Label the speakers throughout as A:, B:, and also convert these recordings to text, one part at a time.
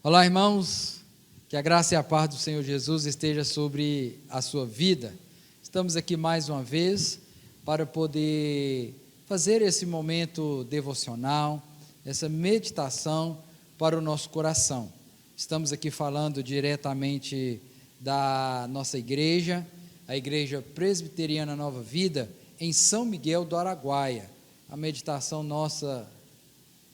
A: Olá, irmãos, que a graça e a paz do Senhor Jesus esteja sobre a sua vida. Estamos aqui mais uma vez para poder fazer esse momento devocional, essa meditação para o nosso coração. Estamos aqui falando diretamente da nossa igreja, a Igreja Presbiteriana Nova Vida, em São Miguel do Araguaia. A meditação nossa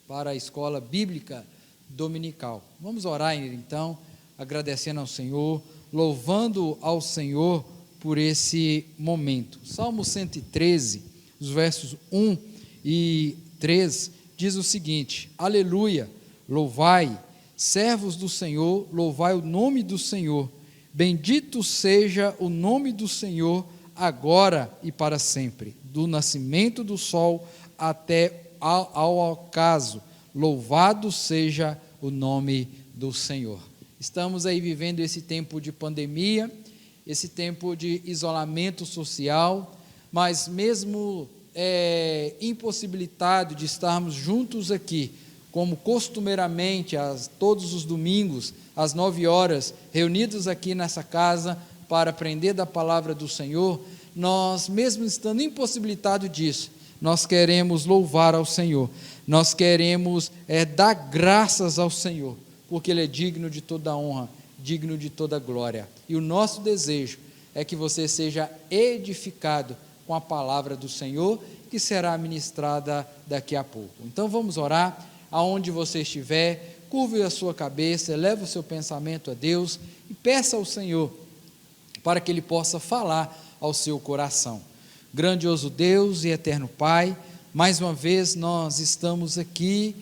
A: para a escola bíblica dominical. Vamos orar então, agradecendo ao Senhor, louvando ao Senhor por esse momento. Salmo 113, os versos 1 e 3, diz o seguinte: Aleluia, louvai, servos do Senhor, louvai o nome do Senhor, bendito seja o nome do Senhor, agora e para sempre, do nascimento do sol até ao ocaso, louvado seja o nome do Senhor. Estamos aí vivendo esse tempo de pandemia, esse tempo de isolamento social, mas mesmo impossibilitado de estarmos juntos aqui, como costumeiramente, todos os domingos, às 9 horas, reunidos aqui nessa casa para aprender da palavra do Senhor, nós, mesmo estando impossibilitados disso, nós queremos louvar ao Senhor, nós queremos dar graças ao Senhor, porque Ele é digno de toda honra, digno de toda glória, e o nosso desejo é que você seja edificado com a palavra do Senhor, que será ministrada daqui a pouco. Então vamos orar, aonde você estiver, curve a sua cabeça, eleve o seu pensamento a Deus, e peça ao Senhor, para que Ele possa falar ao seu coração. Grandioso Deus e eterno Pai, mais uma vez nós estamos aqui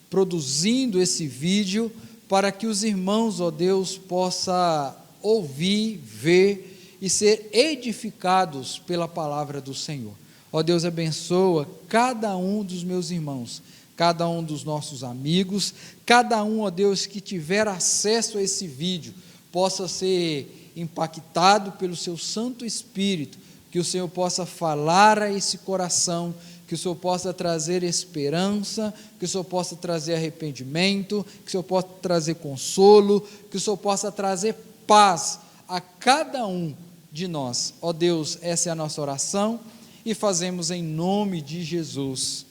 A: produzindo esse vídeo para que os irmãos, ó Deus, possam ouvir, ver e ser edificados pela palavra do Senhor. Ó Deus, abençoa cada um dos meus irmãos, cada um dos nossos amigos, cada um, ó Deus, que tiver acesso a esse vídeo, possa ser impactado pelo seu Santo Espírito, que o Senhor possa falar a esse coração, que o Senhor possa trazer esperança, que o Senhor possa trazer arrependimento, que o Senhor possa trazer consolo, que o Senhor possa trazer paz a cada um de nós. Ó Deus, essa é a nossa oração e fazemos em nome de Jesus.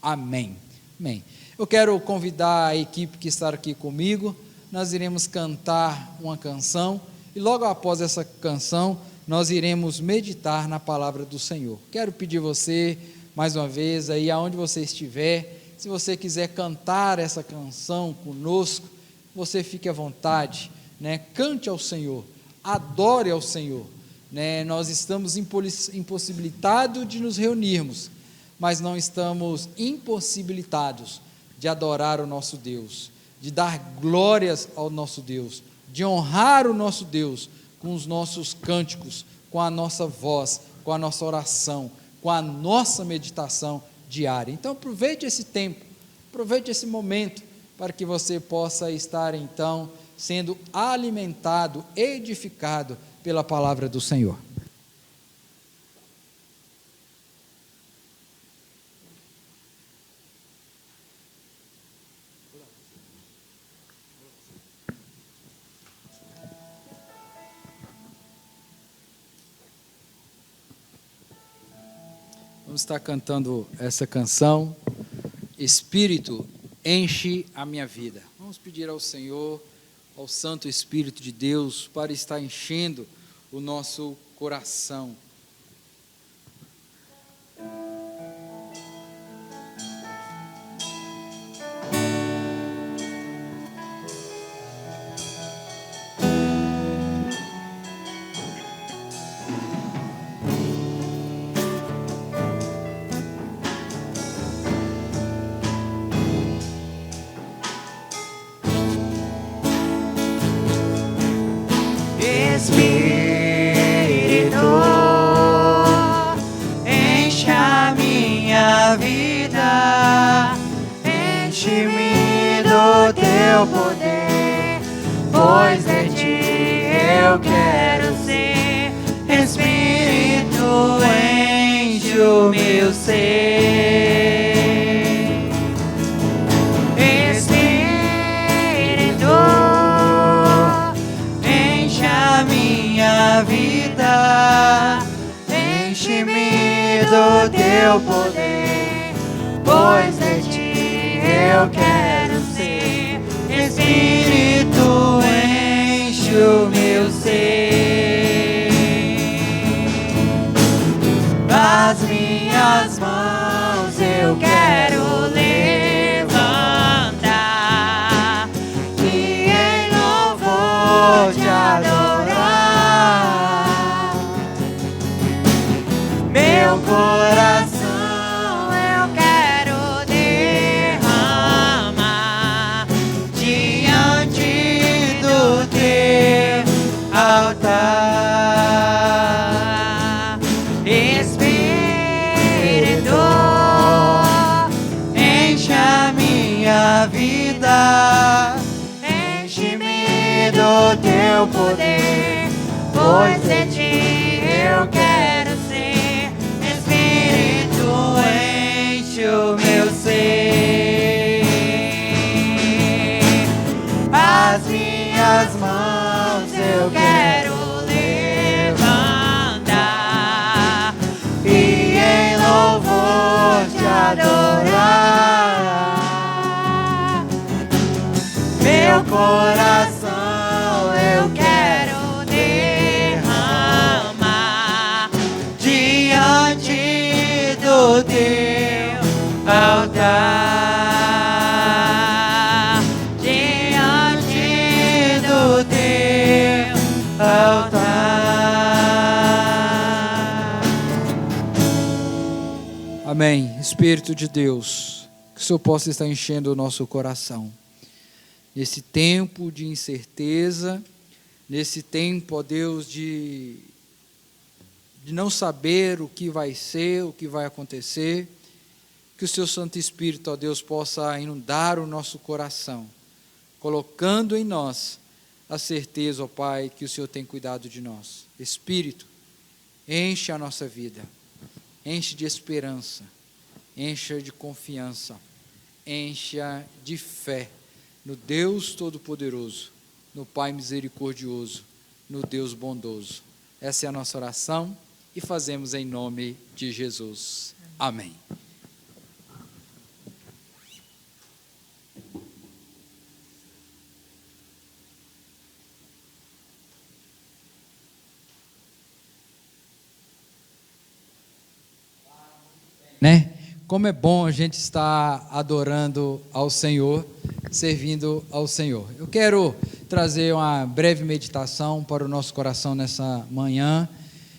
A: Amém. Amém. Eu quero convidar a equipe que está aqui comigo, nós iremos cantar uma canção, e logo após essa canção, nós iremos meditar na palavra do Senhor. Quero pedir você, mais uma vez, aí aonde você estiver, se você quiser cantar essa canção conosco, você fique à vontade, cante ao Senhor, adore ao Senhor, nós estamos impossibilitados de nos reunirmos, mas não estamos impossibilitados de adorar o nosso Deus, de dar glórias ao nosso Deus, de honrar o nosso Deus com os nossos cânticos, com a nossa voz, com a nossa oração, com a nossa meditação diária. Então aproveite esse tempo, aproveite esse momento, para que você possa estar então sendo alimentado, edificado pela palavra do Senhor. Vamos estar cantando essa canção, Espírito, enche a minha vida. Vamos pedir ao Senhor, ao Santo Espírito de Deus, para estar enchendo o nosso coração.
B: Espírito, enche a minha vida, enche-me do teu poder, pois de ti eu quero ser. Espírito, enche o meu ser. Espírito, minha vida, enche-me do teu poder, pois de ti eu quero ser. Espírito, enche o meu ser. As minhas mãos eu quero levantar e em louvor te adorar. Meu coração eu quero derramar diante do teu altar. Espírito, enche a minha vida, enche-me do teu poder, pois de ti eu quero ser. Espírito, enche o meu ser. As minhas mãos eu quero levantar e em louvor te adorar. Meu coração eu quero derramar diante do teu altar, diante do teu altar.
A: Amém. Espírito de Deus, que o Senhor possa estar enchendo o nosso coração. Nesse tempo de incerteza, nesse tempo, ó Deus, de não saber o que vai ser, o que vai acontecer, que o Seu Santo Espírito, ó Deus, possa inundar o nosso coração, colocando em nós a certeza, ó Pai, que o Senhor tem cuidado de nós. Espírito, enche a nossa vida, enche de esperança, encha de confiança, encha de fé no Deus Todo-Poderoso, no Pai Misericordioso, no Deus Bondoso. Essa é a nossa oração e fazemos em nome de Jesus. Amém. Né? Como é bom a gente estar adorando ao Senhor, servindo ao Senhor. Eu quero trazer uma breve meditação para o nosso coração nessa manhã,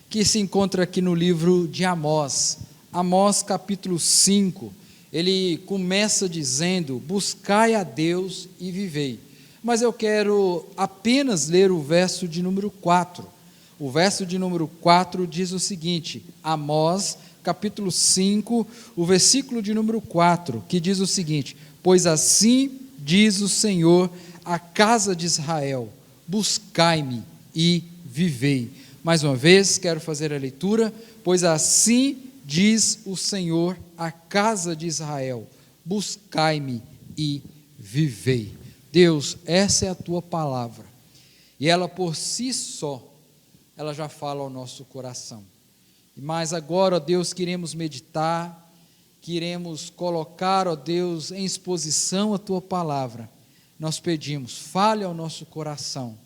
A: que se encontra aqui no livro de Amós. Amós capítulo 5, ele começa dizendo: buscai a Deus e vivei. Mas eu quero apenas ler o verso de número 4. O verso de número 4 diz o seguinte, Amós capítulo 5, o versículo de número 4, que diz o seguinte: pois assim diz o Senhor à casa de Israel, buscai-me e vivei. Mais uma vez, quero fazer a leitura, pois assim diz o Senhor à casa de Israel, buscai-me e vivei. Deus, essa é a tua palavra, e ela por si só, ela já fala ao nosso coração. Mas agora, ó Deus, queremos meditar, queremos colocar, ó Deus, em exposição a Tua palavra. Nós pedimos, fale ao nosso coração,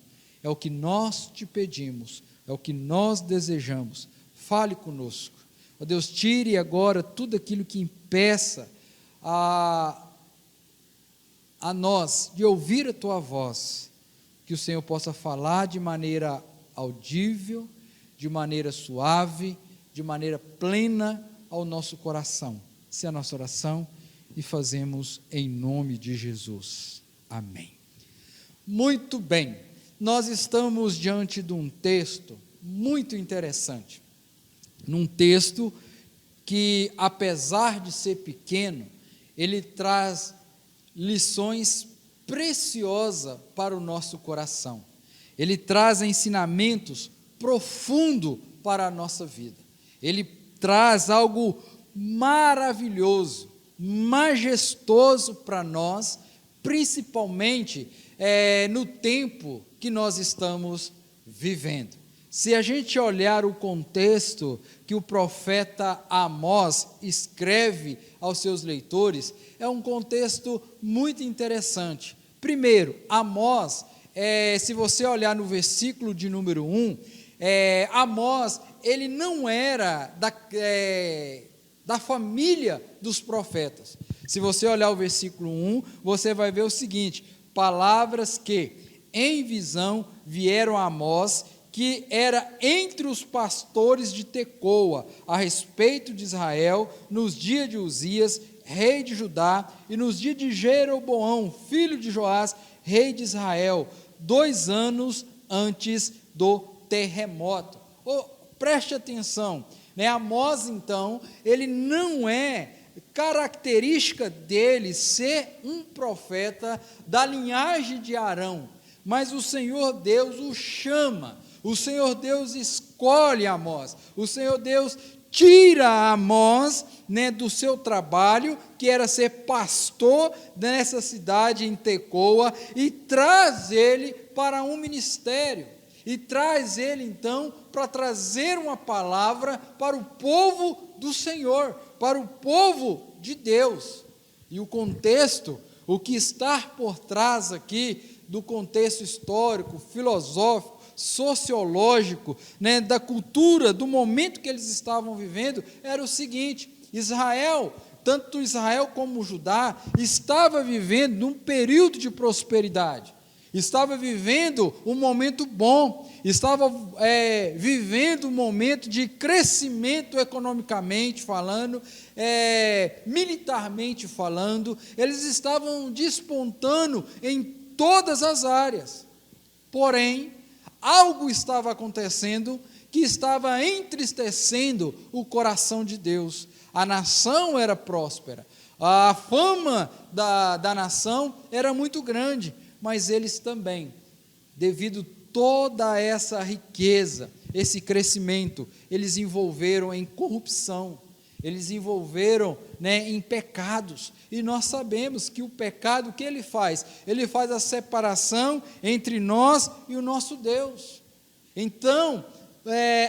A: é o que nós te pedimos, é o que nós desejamos, fale conosco. Ó Deus, tire agora tudo aquilo que impeça a nós de ouvir a Tua voz, que o Senhor possa falar de maneira audível, de maneira suave, de maneira plena ao nosso coração. Essa é a nossa oração e fazemos em nome de Jesus. Amém. Muito bem, nós estamos diante de um texto muito interessante, num texto que, apesar de ser pequeno, ele traz lições preciosas para o nosso coração. Ele traz ensinamentos profundos para a nossa vida. Ele traz algo maravilhoso, majestoso para nós, principalmente no tempo que nós estamos vivendo. se a gente olhar o contexto que o profeta Amós escreve aos seus leitores, é um contexto muito interessante. Primeiro, Amós, se você olhar no versículo de número 1, Amós, ele não era da família dos profetas. Se você olhar o versículo 1, você vai ver o seguinte: palavras que em visão vieram a Amós, que era entre os pastores de Tecoa, a respeito de Israel, nos dias de Uzias, rei de Judá, e nos dias de Jeroboão, filho de Joás, rei de Israel, 2 anos antes do terremoto. Preste atenção, Amós, então, ele não é característica dele ser um profeta da linhagem de Arão, mas o Senhor Deus o chama, o Senhor Deus escolhe Amós, o Senhor Deus tira Amós do seu trabalho, que era ser pastor nessa cidade em Tecoa, e traz ele para um ministério, e traz ele então para trazer uma palavra para o povo do Senhor, para o povo de Deus. E o contexto, o que está por trás aqui do contexto histórico, filosófico, sociológico, da cultura, do momento que eles estavam vivendo, era o seguinte: Israel, tanto Israel como Judá, estava vivendo num período de prosperidade, estava vivendo um momento bom, estava vivendo um momento de crescimento economicamente falando, militarmente falando, eles estavam despontando em todas as áreas. Porém, algo estava acontecendo que estava entristecendo o coração de Deus. A nação era próspera, a fama da nação era muito grande, mas eles também, devido a toda essa riqueza, esse crescimento, eles envolveram em corrupção, eles envolveram em pecados, e nós sabemos que o pecado, o que ele faz? Ele faz a separação entre nós e o nosso Deus. Então,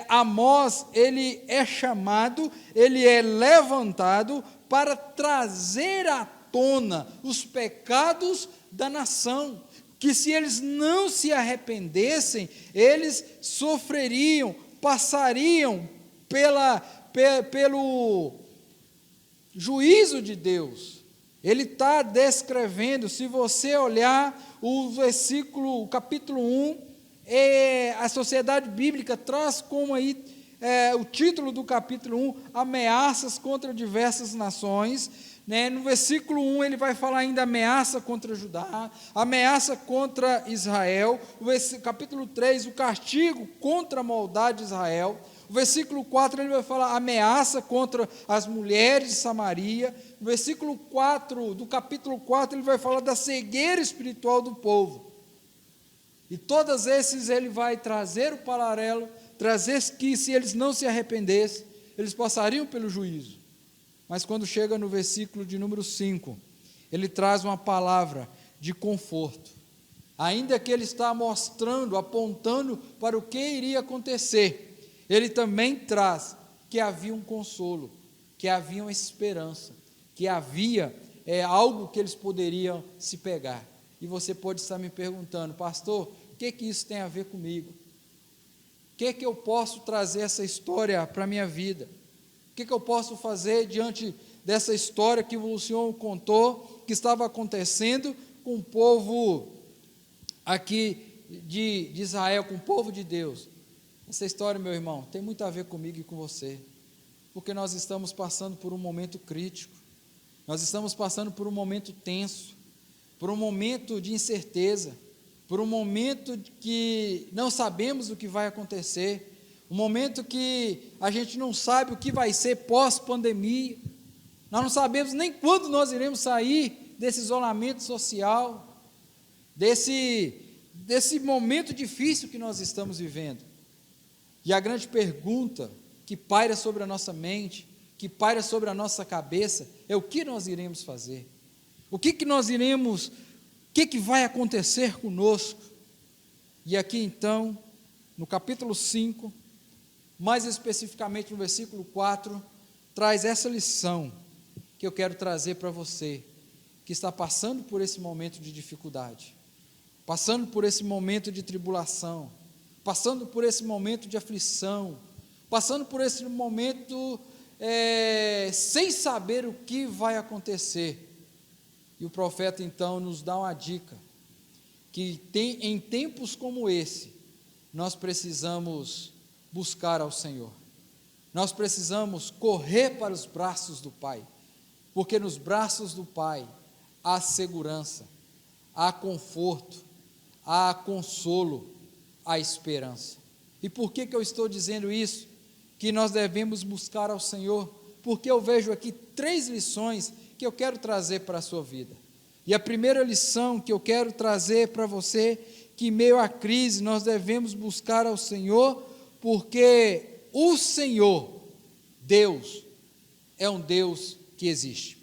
A: Amós, ele é chamado, ele é levantado para trazer à tona os pecados da nação, que se eles não se arrependessem, eles sofreriam, passariam pelo juízo de Deus. Ele está descrevendo, se você olhar o capítulo 1, a Sociedade Bíblica traz como aí o título do capítulo 1, ameaças contra diversas nações. No versículo 1 ele vai falar ainda ameaça contra Judá, ameaça contra Israel. O capítulo 3, o castigo contra a maldade de Israel. O versículo 4 ele vai falar ameaça contra as mulheres de Samaria. No versículo 4 do capítulo 4 ele vai falar da cegueira espiritual do povo. E todos esses ele vai trazer o paralelo, trazer que se eles não se arrependessem, eles passariam pelo juízo. Mas quando chega no versículo de número 5, ele traz uma palavra de conforto. Ainda que ele está mostrando, apontando para o que iria acontecer, ele também traz que havia um consolo, que havia uma esperança, que havia algo que eles poderiam se pegar. E você pode estar me perguntando, pastor, o que isso tem a ver comigo? O que eu posso trazer essa história para a minha vida? O que eu posso fazer diante dessa história que o Senhor contou, que estava acontecendo com o povo aqui de Israel, com o povo de Deus? Essa história, meu irmão, tem muito a ver comigo e com você, porque nós estamos passando por um momento crítico, nós estamos passando por um momento tenso, por um momento de incerteza, por um momento que não sabemos o que vai acontecer, um momento que a gente não sabe o que vai ser pós-pandemia, nós não sabemos nem quando nós iremos sair desse isolamento social, desse momento difícil que nós estamos vivendo. E a grande pergunta que paira sobre a nossa mente, que paira sobre a nossa cabeça, é o que nós iremos fazer? O que vai acontecer conosco? E aqui então, no capítulo 5, mais especificamente no versículo 4, traz essa lição que eu quero trazer para você, que está passando por esse momento de dificuldade, passando por esse momento de tribulação, passando por esse momento de aflição, passando por esse momento sem saber o que vai acontecer. E o profeta então nos dá uma dica, que em tempos como esse, nós precisamos buscar ao Senhor, nós precisamos correr para os braços do Pai, porque nos braços do Pai há segurança, há conforto, há consolo, há esperança. E por que eu estou dizendo isso? Que nós devemos buscar ao Senhor, porque eu vejo aqui 3 lições que eu quero trazer para a sua vida. E a primeira lição que eu quero trazer para você, que em meio à crise nós devemos buscar ao Senhor, porque o Senhor, Deus, é um Deus que existe.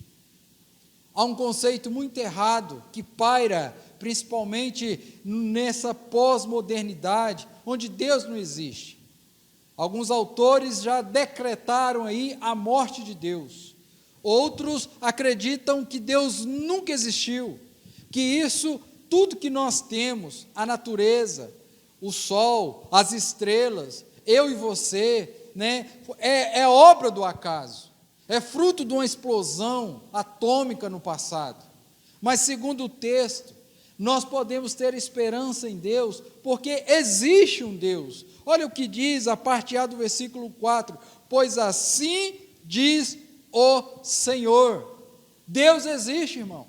A: Há um conceito muito errado que paira, principalmente nessa pós-modernidade, onde Deus não existe. Alguns autores já decretaram aí a morte de Deus. Outros acreditam que Deus nunca existiu, que isso, tudo que nós temos, a natureza, o sol, as estrelas, eu e você, né, é obra do acaso, é fruto de uma explosão atômica no passado. Mas segundo o texto, nós podemos ter esperança em Deus, porque existe um Deus. Olha o que diz a parte A do versículo 4, pois assim diz o Senhor. Deus existe, irmão,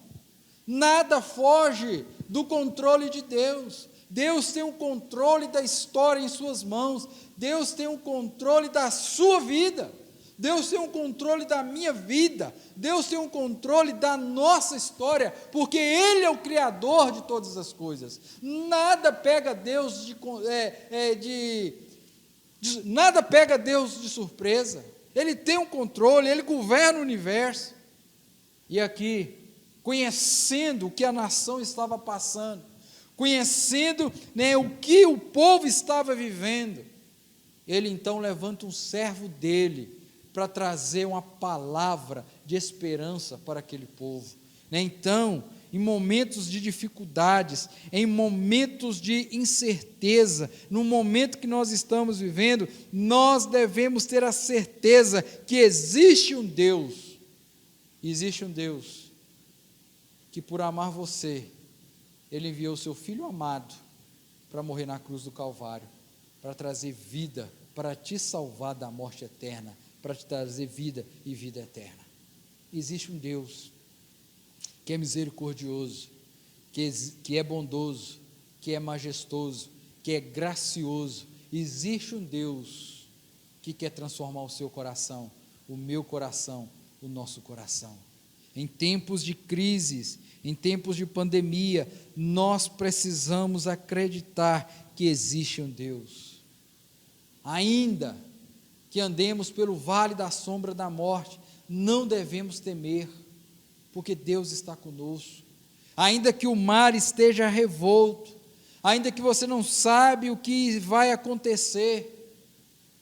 A: nada foge do controle de Deus. Deus tem o controle da história em suas mãos, Deus tem o controle da sua vida, Deus tem o controle da minha vida, Deus tem o controle da nossa história, porque Ele é o Criador de todas as coisas. Nada pega Deus nada pega Deus de surpresa. Ele tem o controle, Ele governa o universo. E aqui, conhecendo o que a nação estava passando, conhecendo, né, o que o povo estava vivendo, Ele então levanta um servo dele para trazer uma palavra de esperança para aquele povo. Então, em momentos de dificuldades, em momentos de incerteza, no momento que nós estamos vivendo, nós devemos ter a certeza que existe um Deus que, por amar você, Ele enviou o seu Filho amado para morrer na cruz do Calvário, para trazer vida, para te salvar da morte eterna, para te trazer vida e vida eterna. Existe um Deus que é misericordioso, que é bondoso, que é majestoso, que é gracioso. Existe um Deus que quer transformar o seu coração, o meu coração, o nosso coração. Em tempos de crises, em tempos de pandemia, nós precisamos acreditar que existe um Deus. Ainda que andemos pelo vale da sombra da morte, não devemos temer, porque Deus está conosco. Ainda que o mar esteja revolto, ainda que você não sabe o que vai acontecer,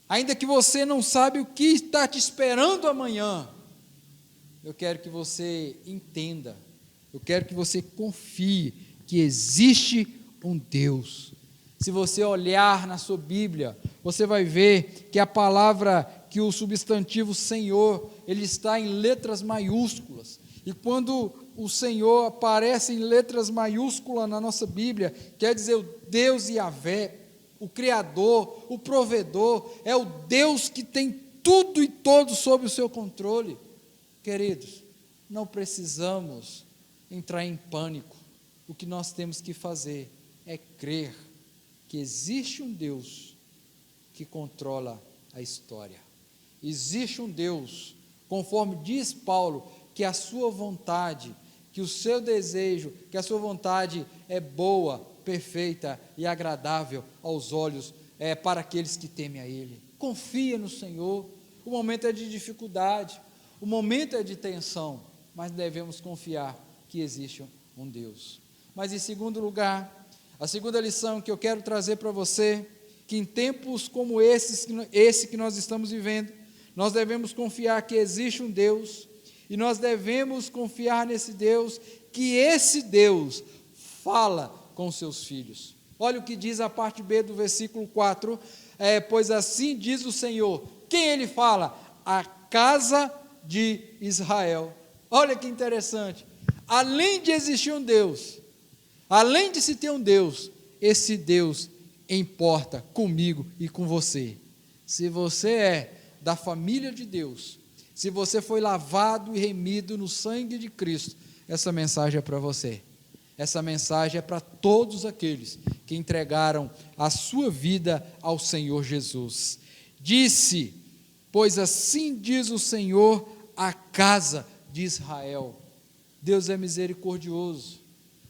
A: ainda que você não sabe o que está te esperando amanhã, eu quero que você entenda, eu quero que você confie que existe um Deus. Se você olhar na sua Bíblia, você vai ver que a palavra, que o substantivo Senhor, ele está em letras maiúsculas. E quando o Senhor aparece em letras maiúsculas na nossa Bíblia, quer dizer o Deus Yahvé, o Criador, o Provedor, é o Deus que tem tudo e todos sob o seu controle. Queridos, não precisamos entrar em pânico. O que nós temos que fazer é crer que existe um Deus que controla a história. Existe um Deus, conforme diz Paulo, que a sua vontade, que o seu desejo, que a sua vontade é boa, perfeita e agradável aos olhos, para aqueles que temem a Ele. Confia no Senhor. O momento é de dificuldade, o momento é de tensão, mas devemos confiar que existe um Deus. Mas em segundo lugar, a segunda lição que eu quero trazer para você, que em tempos como esse que nós estamos vivendo, nós devemos confiar que existe um Deus, e nós devemos confiar nesse Deus, que esse Deus fala com seus filhos. Olha o que diz a parte B do versículo 4, pois assim diz o Senhor. Quem ele fala? A casa de Israel. Olha que interessante, além de existir um Deus, além de se ter um Deus, esse Deus importa comigo e com você. Se você é da família de Deus, se você foi lavado e remido no sangue de Cristo, essa mensagem é para você. Essa mensagem é para todos aqueles que entregaram a sua vida ao Senhor Jesus. Disse, pois assim diz o Senhor, a casa de Israel. Deus é misericordioso,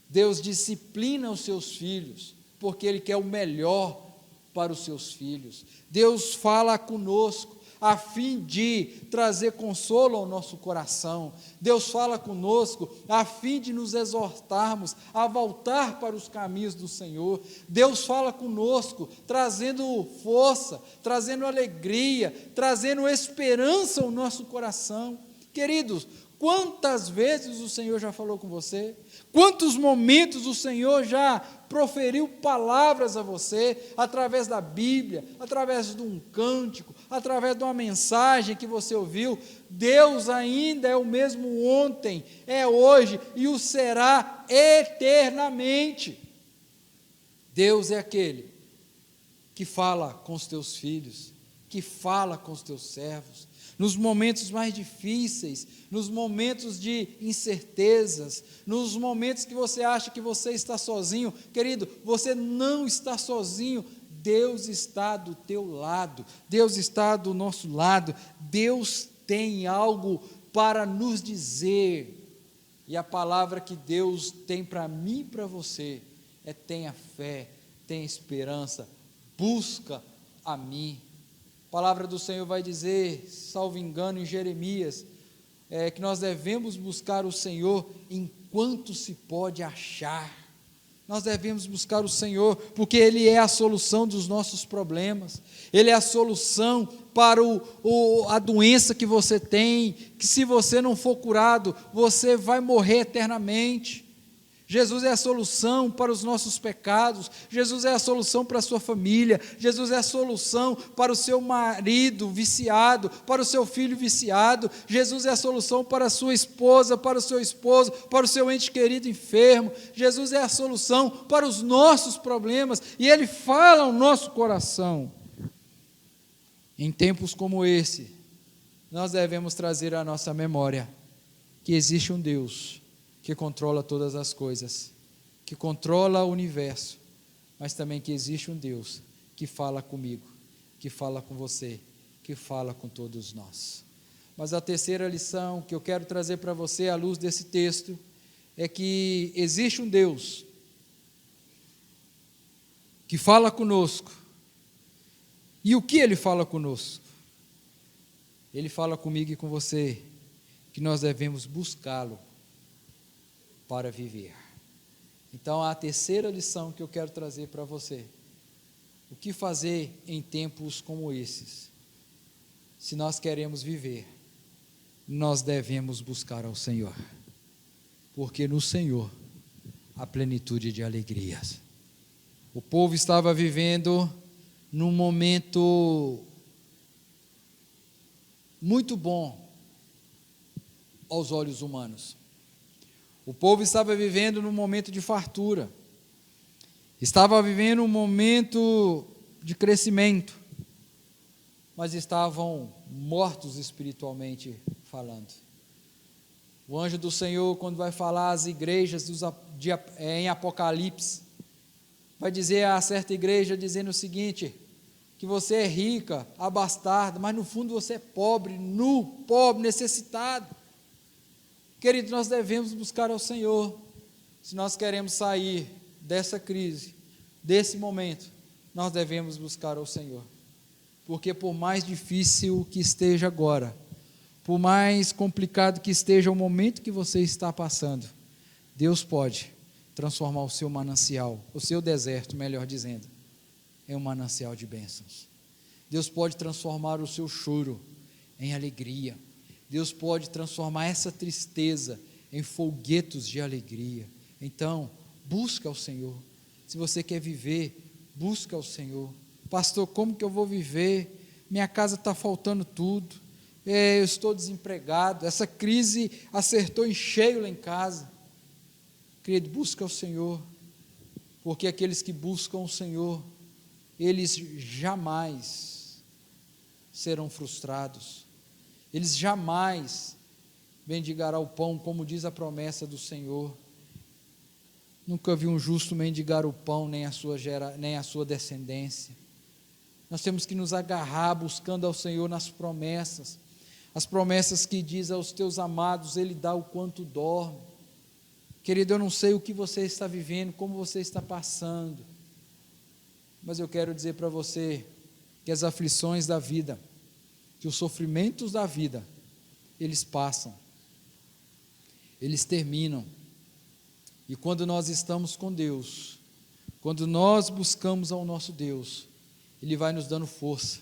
A: Deus disciplina os seus filhos, porque Ele quer o melhor para os seus filhos. Deus fala conosco, a fim de trazer consolo ao nosso coração. Deus fala conosco, a fim de nos exortarmos a voltar para os caminhos do Senhor. Deus fala conosco, trazendo força, trazendo alegria, trazendo esperança ao nosso coração. Queridos, quantas vezes o Senhor já falou com você? Quantos momentos o Senhor já proferiu palavras a você, através da Bíblia, através de um cântico, através de uma mensagem que você ouviu? Deus ainda é o mesmo ontem, é hoje e o será eternamente. Deus é aquele que fala com os teus filhos, que fala com os teus servos, nos momentos mais difíceis, nos momentos de incertezas, nos momentos que você acha que você está sozinho. Querido, você não está sozinho, Deus está do teu lado, Deus está do nosso lado, Deus tem algo para nos dizer, e a palavra que Deus tem para mim e para você é: tenha fé, tenha esperança, busca a mim. A palavra do Senhor vai dizer, salvo engano, em Jeremias, que nós devemos buscar o Senhor enquanto se pode achar. Nós devemos buscar o Senhor, porque Ele é a solução dos nossos problemas, Ele é a solução para a doença que você tem, que se você não for curado, você vai morrer eternamente. Jesus é a solução para os nossos pecados, Jesus é a solução para a sua família, Jesus é a solução para o seu marido viciado, para o seu filho viciado, Jesus é a solução para a sua esposa, para o seu esposo, para o seu ente querido enfermo. Jesus é a solução para os nossos problemas, e Ele fala ao nosso coração. Em tempos como esse, nós devemos trazer à nossa memória que existe um Deus que controla todas as coisas, que controla o universo, mas também que existe um Deus que fala comigo, que fala com você, que fala com todos nós. Mas a terceira lição que eu quero trazer para você à luz desse texto é que existe um Deus que fala conosco. E o que Ele fala conosco? Ele fala comigo e com você que nós devemos buscá-lo para viver. Então, a terceira lição que eu quero trazer para você: o que fazer em tempos como esses? Se nós queremos viver, nós devemos buscar ao Senhor, porque no Senhor há plenitude de alegrias. O povo estava vivendo num momento muito bom aos olhos humanos. O povo estava vivendo num momento de fartura, estava vivendo um momento de crescimento, mas estavam mortos espiritualmente falando. O anjo do Senhor, quando vai falar às igrejas em Apocalipse, vai dizer a certa igreja, dizendo o seguinte: que você é rica, abastada, mas no fundo você é pobre, nu, pobre, necessitado. Querido, nós devemos buscar ao Senhor. Se nós queremos sair dessa crise, desse momento, nós devemos buscar ao Senhor. Porque por mais difícil que esteja agora, por mais complicado que esteja o momento que você está passando, Deus pode transformar o seu manancial, o seu deserto, melhor dizendo, em um manancial de bênçãos. Deus pode transformar o seu choro em alegria. Deus pode transformar essa tristeza em folguetos de alegria. Então, busca o Senhor. Se você quer viver, busca o Senhor. Pastor, como que eu vou viver? Minha casa está faltando tudo. Eu estou desempregado. Essa crise acertou em cheio lá em casa. Querido, busca o Senhor. Porque aqueles que buscam o Senhor, eles jamais serão frustrados. Eles jamais mendigarão o pão, como diz a promessa do Senhor. Nunca vi um justo mendigar o pão, nem a sua descendência. Nós temos que nos agarrar buscando ao Senhor nas promessas. As promessas que diz aos teus amados, Ele dá o quanto dorme. Querido, eu não sei o que você está vivendo, como você está passando, mas eu quero dizer para você que as aflições da vida, que os sofrimentos da vida, eles passam, eles terminam, e quando nós estamos com Deus, quando nós buscamos ao nosso Deus, Ele vai nos dando força,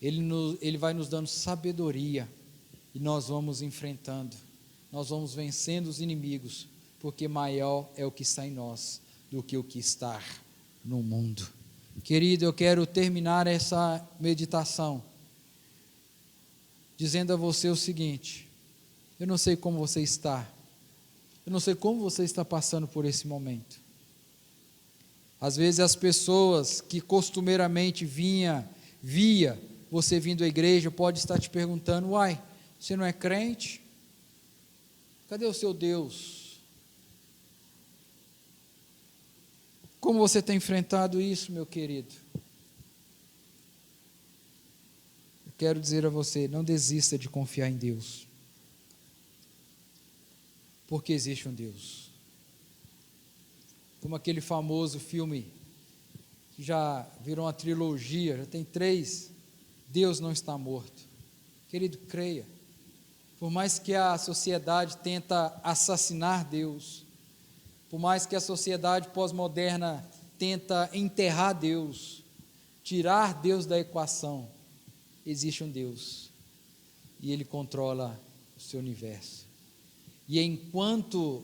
A: Ele vai nos dando sabedoria, e nós vamos enfrentando, nós vamos vencendo os inimigos, porque maior é o que está em nós do que o que está no mundo. Querido, eu quero terminar essa meditação dizendo a você o seguinte: eu não sei como você está, eu não sei como você está passando por esse momento. Às vezes as pessoas que costumeiramente via você vindo à igreja, pode estar te perguntando: uai, você não é crente? Cadê o seu Deus? Como você tem enfrentado isso, meu querido? Eu quero dizer a você, não desista de confiar em Deus, porque existe um Deus. Como aquele famoso filme, que já virou uma trilogia, já tem 3, Deus não está morto. Querido, creia. Por mais que a sociedade tenta assassinar Deus, por mais que a sociedade pós-moderna tenta enterrar Deus, tirar Deus da equação, existe um Deus, e Ele controla o seu universo. E enquanto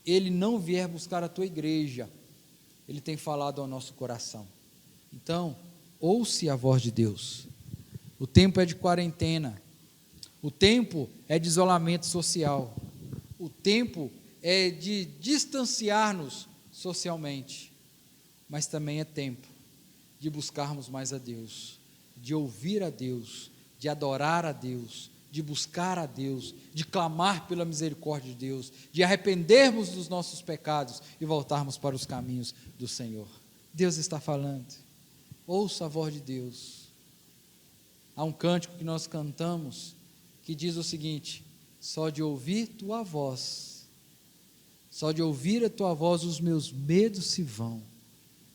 A: Ele não vier buscar a tua igreja, Ele tem falado ao nosso coração. Então, ouça a voz de Deus. O tempo é de quarentena, o tempo é de isolamento social, o tempo é de distanciar-nos socialmente, mas também é tempo de buscarmos mais a Deus, de ouvir a Deus, de adorar a Deus, de buscar a Deus, de clamar pela misericórdia de Deus, de arrependermos dos nossos pecados e voltarmos para os caminhos do Senhor. Deus está falando, ouça a voz de Deus. Há um cântico que nós cantamos que diz o seguinte: só de ouvir tua voz, só de ouvir a tua voz os meus medos se vão.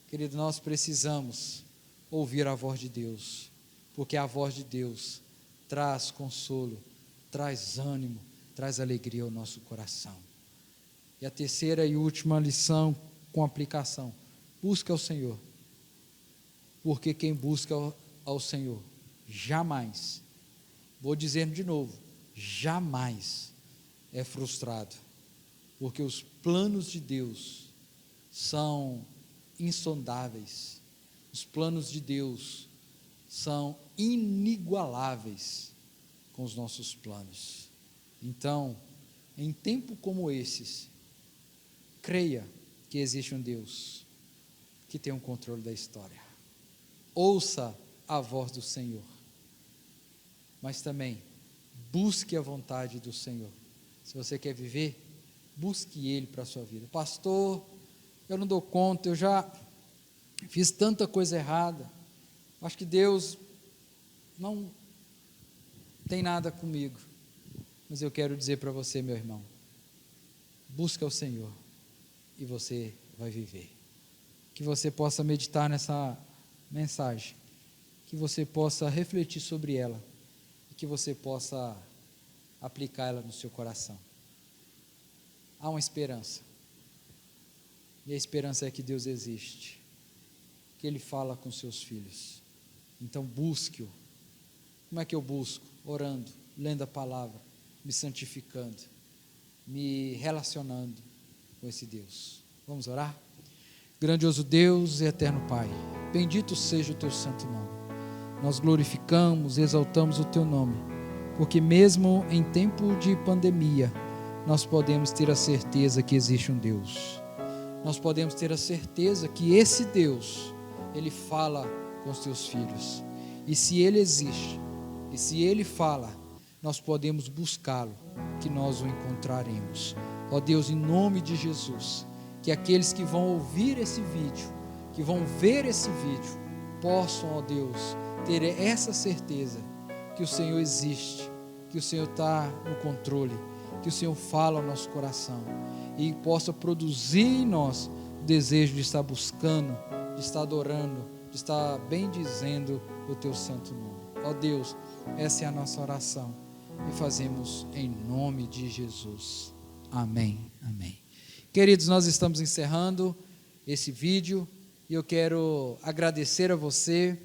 A: Querido, nós precisamos ouvir a voz de Deus, porque a voz de Deus traz consolo, traz ânimo, traz alegria ao nosso coração. E a terceira e última lição com aplicação: busca ao Senhor, porque quem busca ao Senhor jamais, vou dizer de novo, jamais é frustrado, porque os planos de Deus são insondáveis, os planos de Deus são inigualáveis com os nossos planos. Então, em tempo como esses, creia que existe um Deus que tem o controle da história. Ouça a voz do Senhor, mas também busque a vontade do Senhor. Se você quer viver, busque Ele para a sua vida. Pastor, eu não dou conta, eu já fiz tanta coisa errada, acho que Deus não tem nada comigo. Mas eu quero dizer para você, meu irmão, busca o Senhor e você vai viver. Que você possa meditar nessa mensagem, que você possa refletir sobre ela e que você possa aplicá-la no seu coração. Há uma esperança, e a esperança é que Deus existe, que Ele fala com seus filhos. Então busque-o. Como é que eu busco? Orando, lendo a palavra, me santificando, me relacionando com esse Deus. Vamos orar? Grandioso Deus e eterno Pai, bendito seja o Teu santo nome. Nós glorificamos, exaltamos o Teu nome, porque mesmo em tempo de pandemia, nós podemos ter a certeza que existe um Deus. Nós podemos ter a certeza que esse Deus, Ele fala com os Teus filhos. E se Ele existe, e se Ele fala, nós podemos buscá-lo, que nós o encontraremos. Ó Deus, em nome de Jesus, que aqueles que vão ouvir esse vídeo, que vão ver esse vídeo, possam, ó Deus, ter essa certeza que o Senhor existe, que o Senhor está no controle, que o Senhor fala ao nosso coração e possa produzir em nós o desejo de estar buscando, de estar adorando, de estar bendizendo o Teu santo nome. Ó Deus, essa é a nossa oração e fazemos em nome de Jesus. Amém, amém. Queridos, nós estamos encerrando esse vídeo e eu quero agradecer a você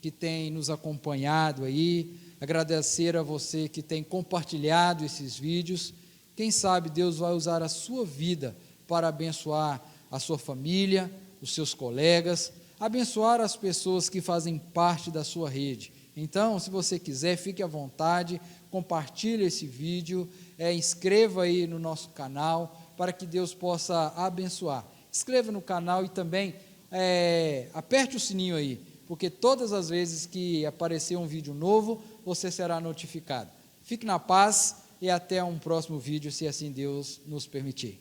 A: que tem nos acompanhado aí, agradecer a você que tem compartilhado esses vídeos. Quem sabe Deus vai usar a sua vida para abençoar a sua família, os seus colegas, abençoar as pessoas que fazem parte da sua rede. Então, se você quiser, fique à vontade, compartilhe esse vídeo, inscreva aí no nosso canal, para que Deus possa abençoar. Inscreva no canal e também aperte o sininho aí, porque todas as vezes que aparecer um vídeo novo, você será notificado. Fique na paz e até um próximo vídeo, se assim Deus nos permitir.